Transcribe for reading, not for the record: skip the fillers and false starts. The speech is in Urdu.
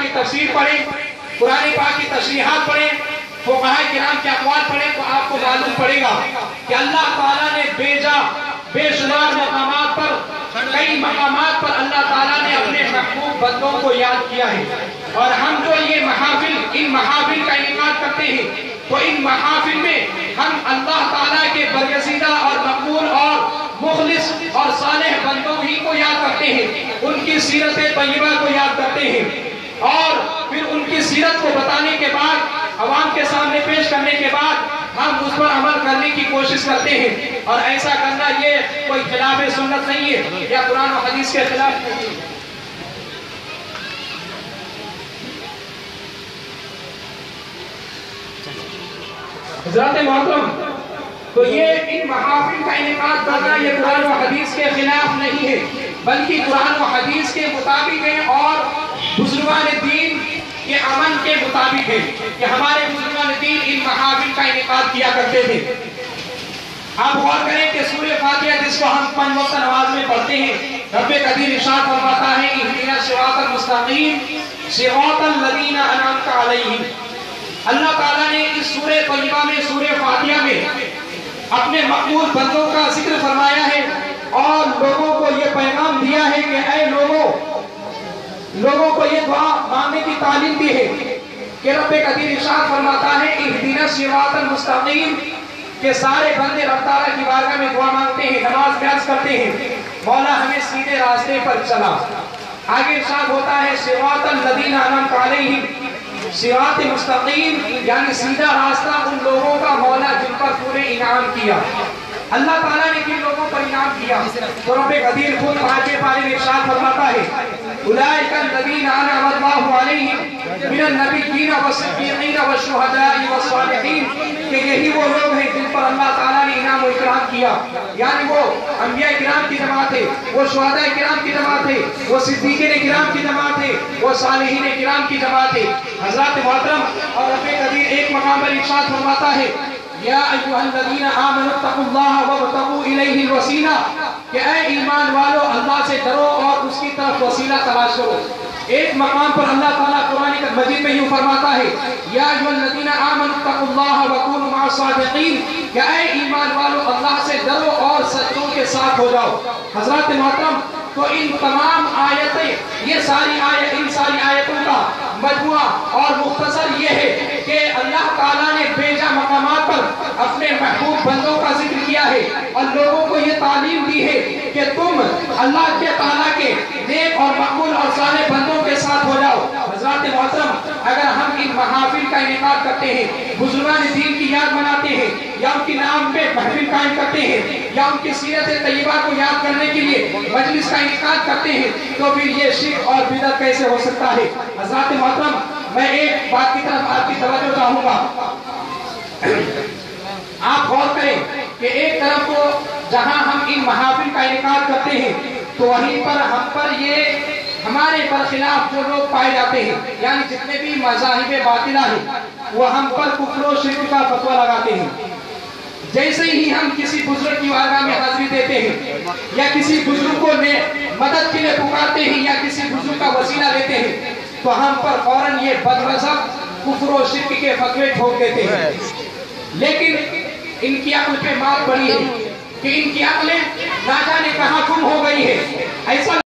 کی تفسیر پڑھیں، قرآن پاک کی تشریحات پڑھیں، فقہاء کرام کے اقوال پڑھیں تو آپ کو معلوم پڑے گا کہ اللہ تعالیٰ نے بے شمار مقامات پر، کئی مقامات پر اللہ تعالیٰ نے اپنے محبوب بندوں کو یاد کیا ہے۔ اور ہم جو یہ ان محافل کا انعقاد کرتے ہیں تو ان محافل میں ہم اللہ تعالیٰ کے برگزیدہ اور مقبول اور مخلص اور صالح بندوں ہی کو یاد کرتے ہیں، ان کی سیرت طیبہ کو یاد کرتے ہیں، اور پھر ان کی سیرت کو بتانے کے بعد، عوام کے سامنے پیش کرنے کے بعد ہم اس پر عمل کرنے کی کوشش کرتے ہیں۔ اور ایسا کرنا یہ کوئی خلاف سنت نہیں ہے یا قرآن و حدیث کے خلاف نہیں ہے۔ حضرات محترم، تو یہ ان محافل کا انعقاد کرنا یہ قرآن و حدیث کے خلاف نہیں ہے، بلکہ قرآن و حدیث کے مطابق ہے اور بزرگان دین کے عمل کے مطابق ہے کہ ہمارے بزرگان دین ان محافل کا انعقاد کیا کرتے تھے۔ آپ غور کریں کہ سورہ فاتحہ جس کو ہم 5 وقت نماز میں پڑھتے ہیں، رب قدیر ارشاد فرماتا ہے اہدنا الصراط المستقیم صراط الذین انعمت علیہم۔ اللہ تعالیٰ نے اس سورہ طیبہ میں، سورہ فاتحہ میں اپنے مقبول بندوں کا ذکر فرمایا ہے اور لوگوں کو یہ پیغام دیا ہے کہ اے لوگوں کو یہ دعا مانگنے کی تعلیم دی ہے کہ رب قدیر ارشاد فرماتا ہے اہدنا الصراط المستقیم، کہ سارے بندے رب تعالیٰ کی بارگاہ میں دعا مانگتے ہیں، نماز میں عرض کرتے ہیں مولا ہمیں سیدھے راستے پر چلا۔ آگے ارشاد ہوتا ہے صراط الذین انعمت علیہم، صراط مستقیم یعنی سیدھا راستہ ان لوگوں کا مولا جن پر پورے انعام کیا۔ اللہ تعالیٰ نے جن لوگوں پر انعام کیا تو رب قدیر خود پاکے پارے میں ارشاد فرماتا ہے اولئک الذین انعم اللہ علیہم من النبیین والصدیقین والشہداء والصالحین، کہ یہی وہ لوگ ہیں جن پر اللہ تعالیٰ نے انعام و اکرام کیا، یعنی وہ انبیاء کرام کی جماعت ہے، وہ شہداء کرام کی جماعت ہے، وہ صدیقین کرام کی جماعت ہے، وہ صالحین کرام کی جماعت ہے۔ حضرات محترم، اور رب قدیر ایک مقام پر ارشاد فرماتا ہے یا ایھا الذین آمنوا اتقوا اللہ وابتغوا الیہ الوسیلہ، کہ اے ایمان والو اللہ سے ڈرو اور اس کی طرف وسیلہ تلاش کرو۔ ایک مقام پر اللہ تعالیٰ قرآن مجید میں یوں فرماتا ہے یا ایھا الذین آمنوا اتقوا اللہ وکونوا مع الصادقین، کہ اے ایمان والو اللہ سے ڈرو اور سچوں کے ساتھ ہو جاؤ۔ حضرات محترم، تو ان تمام آیتیں، یہ ان ساری آیتوں کا مجموعہ اور مختصر یہ ہے کہ اللہ تعالیٰ نے بیجا مقامات پر اپنے محبوب بندوں کا ذکر کیا ہے اور لوگوں کو یہ تعلیم دی ہے کہ تم اللہ کے تعالیٰ کے نیک اور مقبول اور صالح بندوں کے ساتھ ہو جاؤ۔ حضرات محترم، اگر ہم ان محافل کا انعقاد کرتے ہیں، بزرگان دین کی یاد مناتے ہیں یا ان کے نام پہ محفل قائم کرتے ہیں یا ان کی سیرت طیبہ کو یاد کرنے کے لیے مجلس کا انعقاد کرتے ہیں تو پھر یہ شرک اور بدعت کیسے ہو سکتا ہے؟ حضرات محترم، میں ایک بات کی طرف آپ کی توجہ چاہوں گا۔ آپ غور کریں کہ ایک طرف کو جہاں ہم ان محافل کا انعقاد کرتے ہیں تو وہیں پر ہم پر یہ ہمارے برخلاف جو لوگ پائے جاتے ہیں، یعنی جتنے بھی مذاہب باطلہ ہیں، وہ ہم پر کفر و شرک کا فتویٰ لگاتے ہیں۔ جیسے ہی ہم کسی بزرگ کی بارگاہ میں حاضری دیتے ہیں یا کسی بزرگ کو مدد کے لیے پکارتے ہیں یا کسی بزرگ کا وسیلہ لیتے ہیں تو ہم پر فوراً یہ بد مذہب کفر و شرک کے فتوے ٹھوک دیتے ہیں۔ لیکن ان کی عقل پہ مار پڑی ہے کہ ان کی عقلیں نہ جانے کہاں گم ہو گئی ہے۔ ایسا